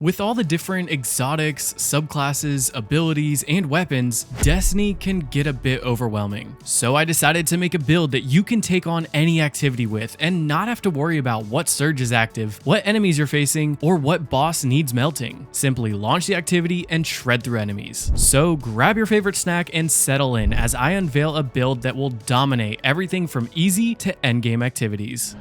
With all the different exotics, subclasses, abilities, and weapons, Destiny can get a bit overwhelming. So I decided to make a build that you can take on any activity with and not have to worry about what surge is active, what enemies you're facing, or what boss needs melting. Simply launch the activity and shred through enemies. So grab your favorite snack and settle in as I unveil a build that will dominate everything from easy to endgame activities.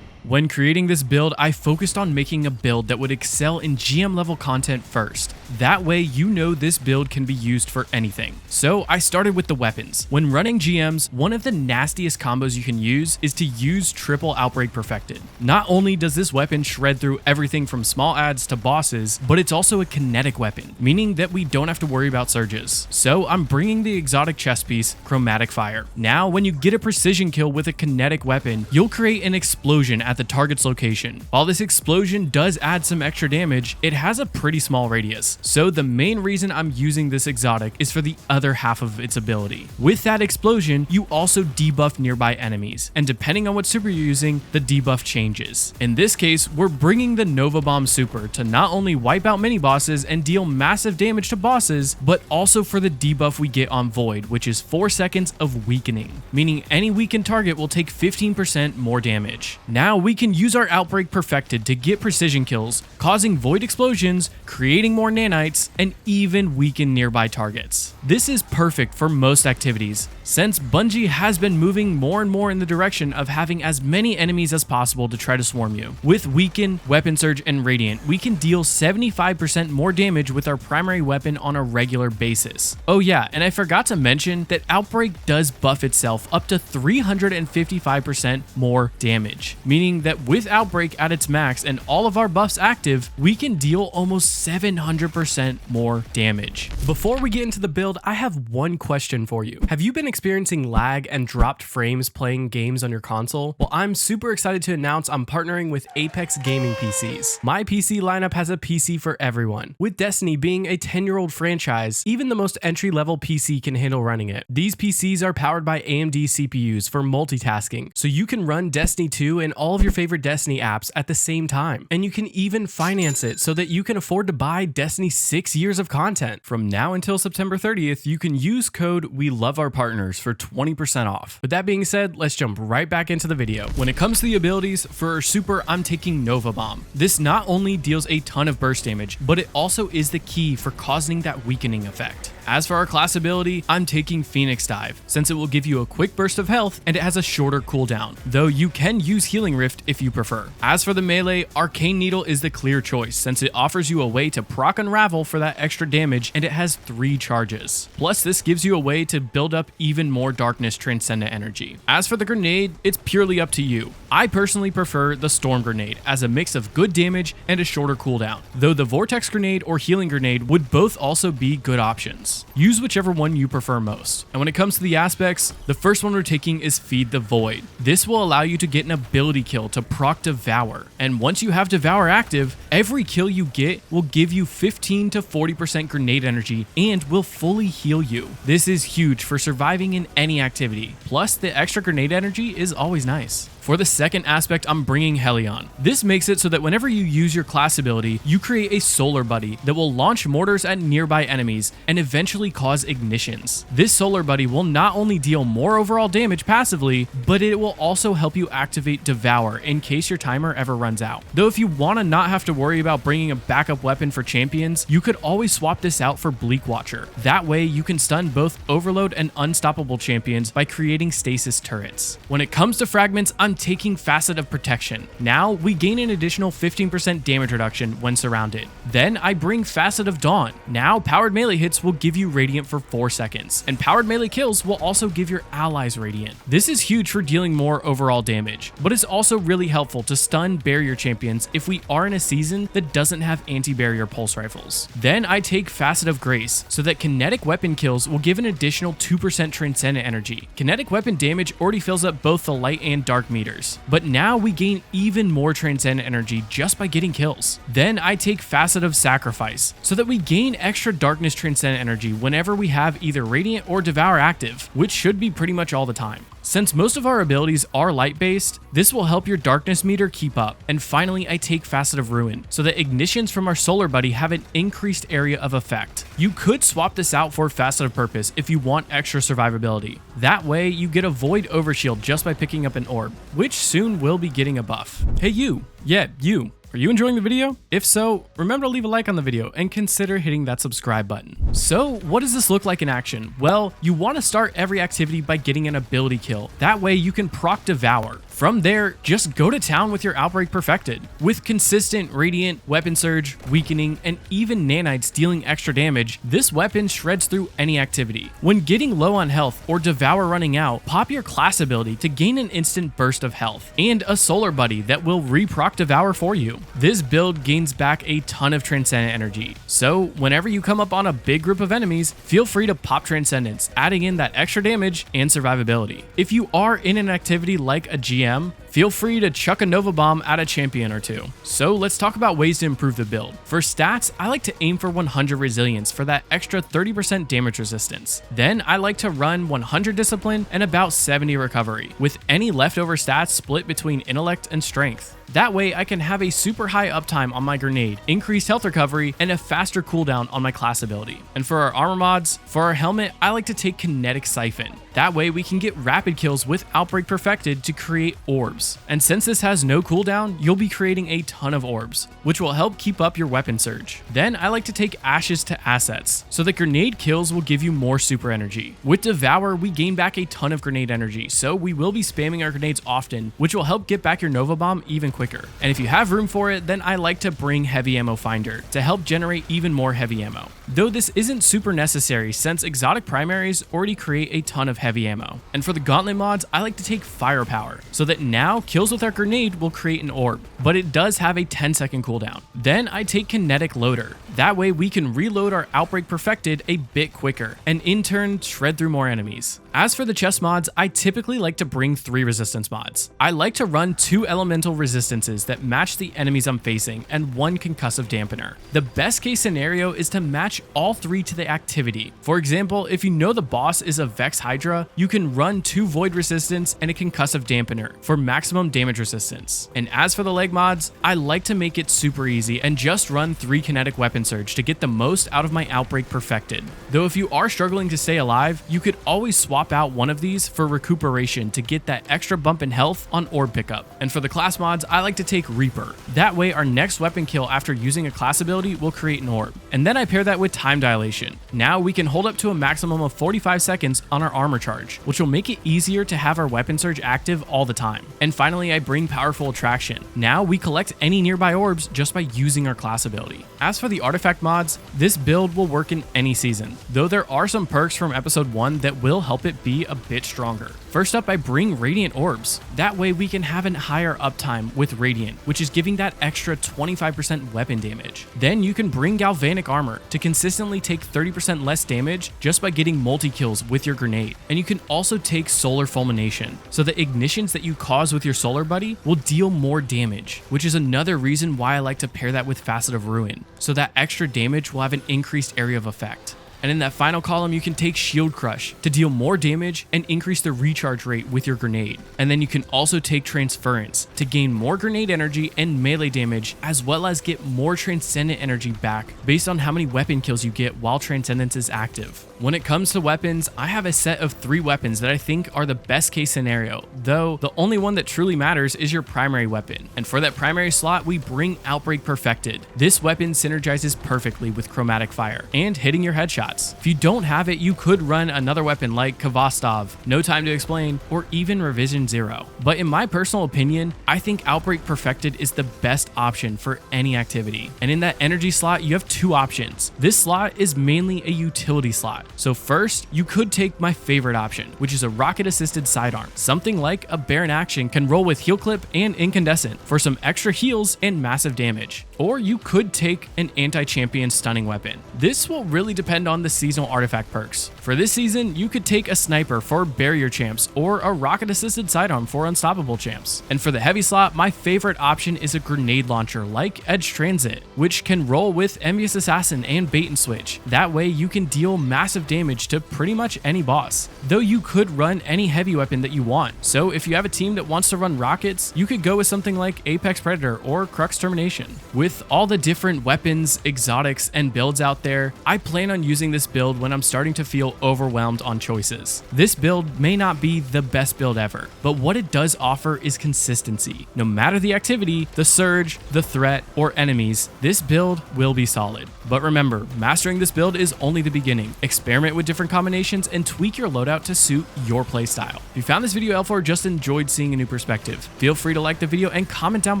When creating this build, I focused on making a build that would excel in GM level content first. That way you know this build can be used for anything. So I started with the weapons. When running GMs, one of the nastiest combos you can use is to use triple Outbreak Perfected. Not only does this weapon shred through everything from small adds to bosses, but it's also a kinetic weapon, meaning that we don't have to worry about surges. So I'm bringing the exotic chest piece, Chromatic Fire. Now, when you get a precision kill with a kinetic weapon, you'll create an explosion at the target's location. While this explosion does add some extra damage, it has a pretty small radius. So the main reason I'm using this exotic is for the other half of its ability. With that explosion, you also debuff nearby enemies, and depending on what super you're using, the debuff changes. In this case, we're bringing the Nova Bomb super to not only wipe out mini bosses and deal massive damage to bosses, but also for the debuff we get on Void, which is 4 seconds of weakening, meaning any weakened target will take 15% more damage. Now we can use our Outbreak Perfected to get precision kills, causing void explosions, creating more nanites, and even weaken nearby targets. This is perfect for most activities, since Bungie has been moving more and more in the direction of having as many enemies as possible to try to swarm you. With Weaken, Weapon Surge, and Radiant, we can deal 75% more damage with our primary weapon on a regular basis. Oh yeah, and I forgot to mention that Outbreak does buff itself up to 355% more damage, meaning that with Outbreak at its max and all of our buffs active, we can deal almost 700% more damage. Before we get into the build, I have one question for you. Have you been experiencing lag and dropped frames playing games on your console? Well, I'm super excited to announce I'm partnering with Apex Gaming PCs. My PC lineup has a PC for everyone. With Destiny being a 10-year-old franchise, even the most entry-level PC can handle running it. These PCs are powered by AMD CPUs for multitasking, so you can run Destiny 2 and all of your favorite Destiny apps at the same time. And you can even finance it so that you can afford to buy Destiny's 6 years of content. From now until September 30th, you can use code WeLoveOurPartners for 20% off. With that being said, let's jump right back into the video. When it comes to the abilities, for our super, I'm taking Nova Bomb. This not only deals a ton of burst damage, but it also is the key for causing that weakening effect. As for our class ability, I'm taking Phoenix Dive, since it will give you a quick burst of health and it has a shorter cooldown, though you can use Healing Rift if you prefer. As for the melee, Arcane Needle is the clear choice, since it offers you a way to proc Unravel for that extra damage and it has 3 charges. Plus, this gives you a way to build up even more Darkness Transcendent energy. As for the grenade, it's purely up to you. I personally prefer the Storm Grenade as a mix of good damage and a shorter cooldown, though the Vortex Grenade or Healing Grenade would both also be good options. Use whichever one you prefer most. And when it comes to the aspects, the first one we're taking is Feed the Void. This will allow you to get an ability kill to proc Devour, and once you have Devour active, every kill you get will give you 15 to 40% grenade energy and will fully heal you. This is huge for surviving in any activity. Plus, the extra grenade energy is always nice. For the second aspect, I'm bringing Helion. This makes it so that whenever you use your class ability, you create a solar buddy that will launch mortars at nearby enemies and eventually cause ignitions. This solar buddy will not only deal more overall damage passively, but it will also help you activate Devour in case your timer ever runs out. Though if you want to not have to worry about bringing a backup weapon for champions, you could always swap this out for Bleak Watcher. That way you can stun both Overload and Unstoppable champions by creating stasis turrets. When it comes to Fragments, I'm taking Facet of Protection. Now we gain an additional 15% damage reduction when surrounded. Then I bring Facet of Dawn. Now powered melee hits will give you Radiant for 4 seconds, and powered melee kills will also give your allies Radiant. This is huge for dealing more overall damage, but it's also really helpful to stun barrier champions if we are in a season that doesn't have anti-barrier pulse rifles. Then I take Facet of Grace so that kinetic weapon kills will give an additional 2% transcendent energy. Kinetic weapon damage already fills up both the light and dark meters, but now we gain even more transcendent energy just by getting kills. Then I take Facet of Sacrifice so that we gain extra Darkness Transcendent energy whenever we have either Radiant or Devour active, which should be pretty much all the time. Since most of our abilities are light based, this will help your darkness meter keep up. And finally, I take Facet of Ruin, so that ignitions from our solar buddy have an increased area of effect. You could swap this out for Facet of Purpose if you want extra survivability. That way, you get a Void Overshield just by picking up an orb, which soon will be getting a buff. Hey you! Yeah, you! Are you enjoying the video? If so, remember to leave a like on the video and consider hitting that subscribe button. So what does this look like in action? Well, you want to start every activity by getting an ability kill. That way you can proc Devour. From there, just go to town with your Outbreak perfected. With consistent Radiant, Weapon Surge, Weakening, and even Nanites dealing extra damage, this weapon shreds through any activity. When getting low on health or Devour running out, pop your class ability to gain an instant burst of health, and a Solar Buddy that will re-proc Devour for you. This build gains back a ton of Transcendent energy, so whenever you come up on a big group of enemies, feel free to pop Transcendence, adding in that extra damage and survivability. If you are in an activity like a GM, feel free to chuck a Nova Bomb at a champion or two. So let's talk about ways to improve the build. For stats, I like to aim for 100 Resilience for that extra 30% damage resistance. Then I like to run 100 Discipline and about 70 Recovery, with any leftover stats split between Intellect and Strength. That way I can have a super high uptime on my grenade, increased health recovery, and a faster cooldown on my class ability. And for our armor mods, for our helmet, I like to take Kinetic Siphon. That way we can get rapid kills with Outbreak perfected to create orbs. And since this has no cooldown, you'll be creating a ton of orbs, which will help keep up your weapon surge. Then I like to take Ashes to assets, so that grenade kills will give you more super energy. With Devour, we gain back a ton of grenade energy, so we will be spamming our grenades often, which will help get back your Nova Bomb even quicker. And if you have room for it, then I like to bring Heavy Ammo Finder to help generate even more heavy ammo. Though this isn't super necessary since exotic primaries already create a ton of heavy ammo. And for the gauntlet mods, I like to take Firepower, so that now kills with our grenade will create an orb, but it does have a 10-second cooldown. Then I take Kinetic Loader. That way we can reload our Outbreak perfected a bit quicker, and in turn shred through more enemies. As for the chest mods, I typically like to bring 3 resistance mods. I like to run 2 elemental resistances that match the enemies I'm facing and 1 concussive dampener. The best case scenario is to match all 3 to the activity. For example, if you know the boss is a Vex Hydra, you can run 2 void resistance and a concussive dampener for maximum damage resistance. And as for the leg mods, I like to make it super easy and just run 3 kinetic weapon surge to get the most out of my Outbreak perfected. Though if you are struggling to stay alive, you could always swap out one of these for recuperation to get that extra bump in health on orb pickup. And for the class mods, I like to take Reaper. That way our next weapon kill after using a class ability will create an orb. And then I pair that with Time Dilation. Now we can hold up to a maximum of 45 seconds on our armor charge, which will make it easier to have our weapon surge active all the time. And finally, I bring Powerful Attraction. Now we collect any nearby orbs just by using our class ability. As for the artifact mods, this build will work in any season, though there are some perks from episode 1 that will help it be a bit stronger. First up, I bring Radiant Orbs. That way we can have a higher uptime with Radiant, which is giving that extra 25% weapon damage. Then you can bring Galvanic Armor to consistently take 30% less damage just by getting multi-kills with your grenade. And you can also take Solar Fulmination, so the ignitions that you cause with your Solar Buddy will deal more damage, which is another reason why I like to pair that with Facet of Ruin, so that extra damage will have an increased area of effect. And in that final column, you can take Shield Crush to deal more damage and increase the recharge rate with your grenade. And then you can also take Transference to gain more grenade energy and melee damage, as well as get more Transcendent energy back based on how many weapon kills you get while Transcendence is active. When it comes to weapons, I have a set of 3 weapons that I think are the best case scenario, though the only one that truly matters is your primary weapon. And for that primary slot, we bring Outbreak Perfected. This weapon synergizes perfectly with Chromatic Fire and hitting your headshots. If you don't have it, you could run another weapon like Kvostov, No Time to Explain, or even Revision 0. But in my personal opinion, I think Outbreak Perfected is the best option for any activity. And in that energy slot, you have 2 options. This slot is mainly a utility slot. So first, you could take my favorite option, which is a rocket-assisted sidearm. Something like a Baron Action can roll with Heal Clip and Incandescent for some extra heals and massive damage. Or you could take an anti-champion stunning weapon. This will really depend on from the seasonal artifact perks. For this season, you could take a sniper for barrier champs or a rocket assisted sidearm for unstoppable champs. And for the heavy slot, my favorite option is a grenade launcher like Edge Transit, which can roll with Envious Assassin and Bait and Switch. That way you can deal massive damage to pretty much any boss, though you could run any heavy weapon that you want. So if you have a team that wants to run rockets, you could go with something like Apex Predator or Crux Termination. With all the different weapons, exotics, and builds out there, I plan on using this build when I'm starting to feel overwhelmed on choices. This build may not be the best build ever, but what it does offer is consistency. No matter the activity, the surge, the threat, or enemies, this build will be solid. But remember, mastering this build is only the beginning. Experiment with different combinations and tweak your loadout to suit your playstyle. If you found this video helpful or just enjoyed seeing a new perspective, feel free to like the video and comment down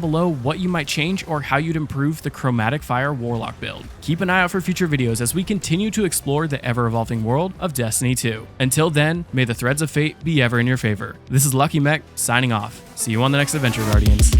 below what you might change or how you'd improve the Chromatic Fire Warlock build. Keep an eye out for future videos as we continue to explore the ever-evolving world of Destiny 2. Until then, may the threads of fate be ever in your favor. This is Lucky Mech signing off. See you on the next adventure, Guardians.